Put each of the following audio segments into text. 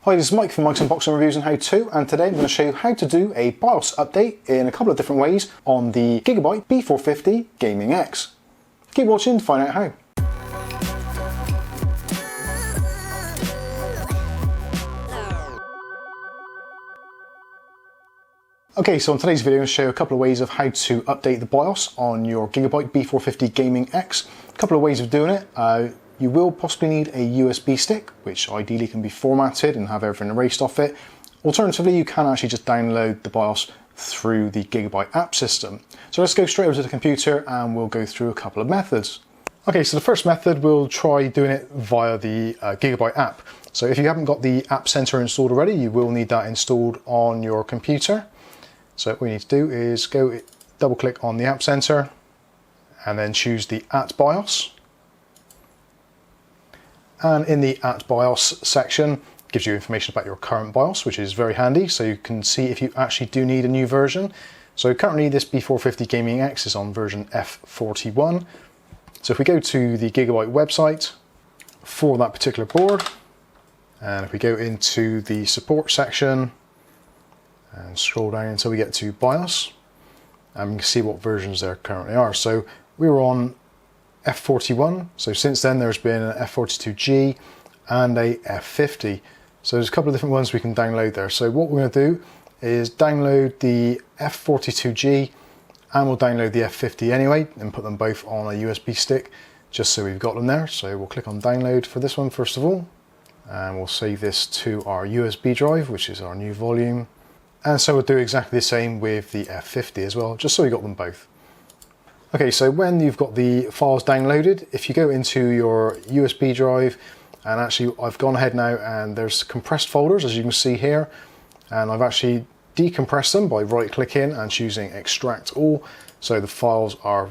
Hi, this is Mike from Mike's Unboxing Reviews and How To, and today I'm going to show you how to do a BIOS update in a couple of different ways on the Gigabyte B450 Gaming X. Keep watching to find out how. Okay, so in today's video I'm going to show you a couple of ways of how to update the BIOS on your Gigabyte B450 Gaming X. A couple of ways of doing it. You will possibly need a USB stick, which ideally can be formatted and have everything erased off it. Alternatively, you can actually just download the BIOS through the Gigabyte App system. So let's go straight over to the computer and we'll go through a couple of methods. Okay, so the first method, we'll try doing it via the Gigabyte App. So if you haven't got the App Center installed already, you will need that installed on your computer. So what we need to do is go double click on the App Center and then choose the At BIOS. And in the At BIOS section, it gives you information about your current BIOS, which is very handy, so you can see if you actually do need a new version. So currently this B450 Gaming X is on version F41. So if we go to the Gigabyte website for that particular board, and if we go into the support section and scroll down until we get to BIOS, and we can see what versions there currently are. So we were on F41, so since then there's been an F42G and a F50. So there's a couple of different ones we can download there. So what we're going to do is download the F42G and we'll download the F50 anyway and put them both on a USB stick just so we've got them there. So we'll click on download for this one first of all, and we'll save this to our USB drive, which is our new volume. And so we'll do exactly the same with the F50 as well, just so we got them both. Okay, so when you've got the files downloaded, if you go into your USB drive, and actually I've gone ahead now and there's compressed folders, as you can see here, and I've actually decompressed them by right clicking and choosing extract all, so the files are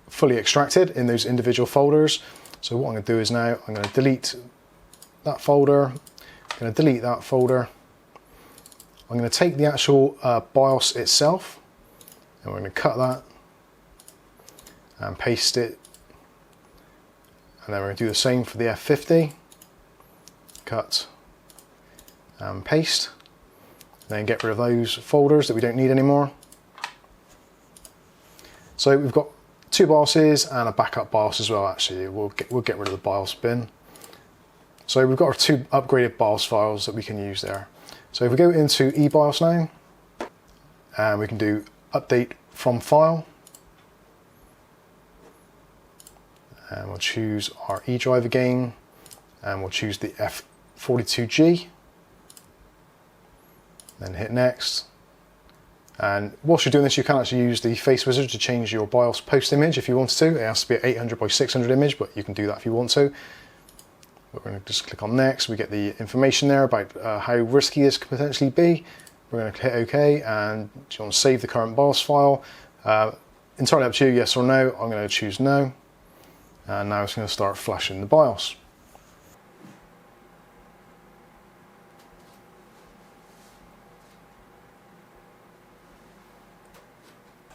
fully extracted in those individual folders. So what I'm going to do is now I'm going to delete that folder, I'm going to delete that folder, I'm going to take the actual BIOS itself and we're going to cut that and paste it, and then we're going to do the same for the F50, cut and paste, then get rid of those folders that we don't need anymore. So we've got two BIOSes and a backup BIOS as well. Actually we'll get rid of the BIOS bin. So we've got our two upgraded BIOS files that we can use there. So if we go into eBIOS now, and we can do update from file, and we'll choose our E drive again, and we'll choose the F42G, then hit next. And whilst you're doing this, you can actually use the face wizard to change your BIOS post image if you wanted to. It has to be an 800 by 600 image, but you can do that if you want to. We're going to just click on next. We get the information there about how risky this could potentially be. We're going to hit OK, and do you want to save the current BIOS file? Entirely up to you, yes or no. I'm going to choose no. And now it's going to start flashing the BIOS.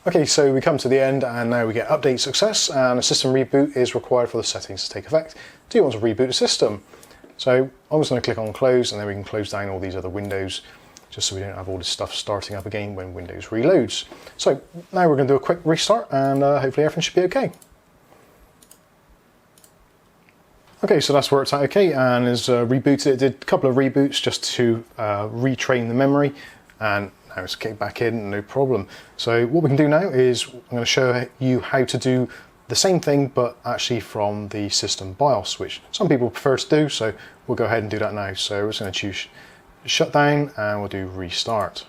Okay, so we come to the end and now we get update success, and a system reboot is required for the settings to take effect. Do you want to reboot the system? So I'm just going to click on close, and then we can close down all these other windows just so we don't have all this stuff starting up again when Windows reloads. So now we're going to do a quick restart, and hopefully everything should be okay. Okay, so that's worked out okay, and is rebooted. It did a couple of reboots just to retrain the memory, and now it's kicked back in, no problem. So what we can do now is I'm going to show you how to do the same thing, but actually from the system BIOS, which some people prefer to do, so we'll go ahead and do that now. So we're just going to choose shutdown, and we'll do restart.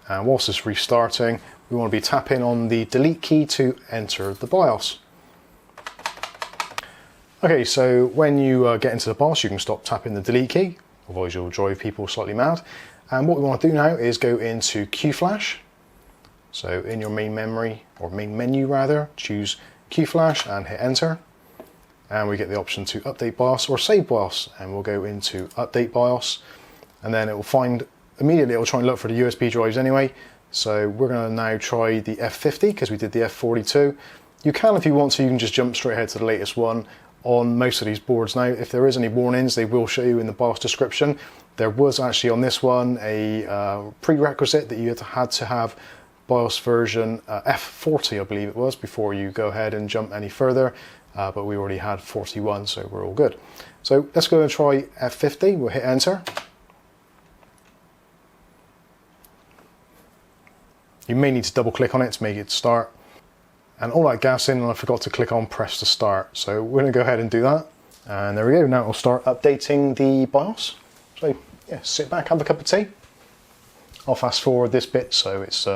And whilst it's restarting, we want to be tapping on the delete key to enter the BIOS. Okay, so when you get into the BIOS, you can stop tapping the delete key, otherwise you'll drive people slightly mad. And what we want to do now is go into QFlash. So in your main memory, or main menu rather, choose QFlash and hit enter. And we get the option to update BIOS or save BIOS, and we'll go into update BIOS, and then it will find, immediately it will try and look for the USB drives anyway. So we're going to now try the F50 because we did the F42. You can, if you want to, you can just jump straight ahead to the latest one. on most of these boards now. If there is any warnings, they will show you in the BIOS description. There was actually on this one a prerequisite that you had to have BIOS version F40, I believe it was, before you go ahead and jump any further, but we already had 41, so we're all good. So let's go and try F50. We'll hit enter. You may need to double click on it to make it start. And all that gas in, and I forgot to click on press to start. So we're going to go ahead and do that. And there we go. Now it'll start updating the BIOS. So yeah, sit back, have a cup of tea. I'll fast forward this bit so it's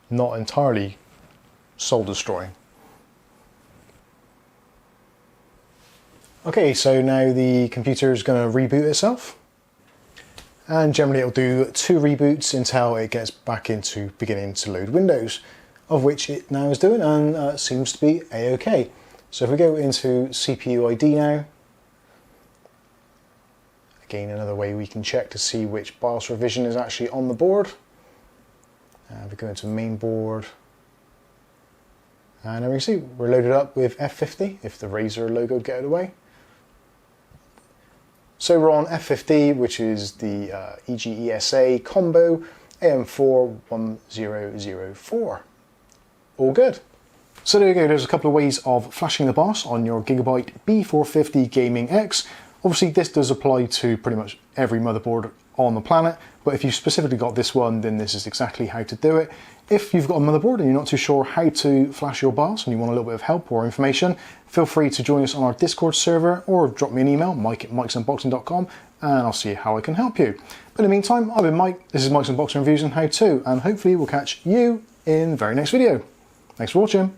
not entirely soul destroying. Okay, so now the computer is going to reboot itself. And generally it'll do 2 reboots until it gets back into beginning to load Windows, of which it now is doing, and seems to be a-okay. So if we go into CPU ID now, again another way we can check to see which BIOS revision is actually on the board. If we go into main board, and there we see we're loaded up with F50 if the Razer logo would get out of the way. So we're on F50, which is the EGESA combo AM41004. All good. So there you go, there's a couple of ways of flashing the BIOS on your Gigabyte B450 Gaming X. Obviously this does apply to pretty much every motherboard on the planet, but if you've specifically got this one, then this is exactly how to do it. If you've got a motherboard and you're not too sure how to flash your BIOS and you want a little bit of help or information, feel free to join us on our Discord server or drop me an email, mike@mikesunboxing.com, and I'll see how I can help you. But in the meantime, I've been Mike, this is Mike's Unboxing Reviews and How To, and hopefully we'll catch you in the very next video. Thanks for watching.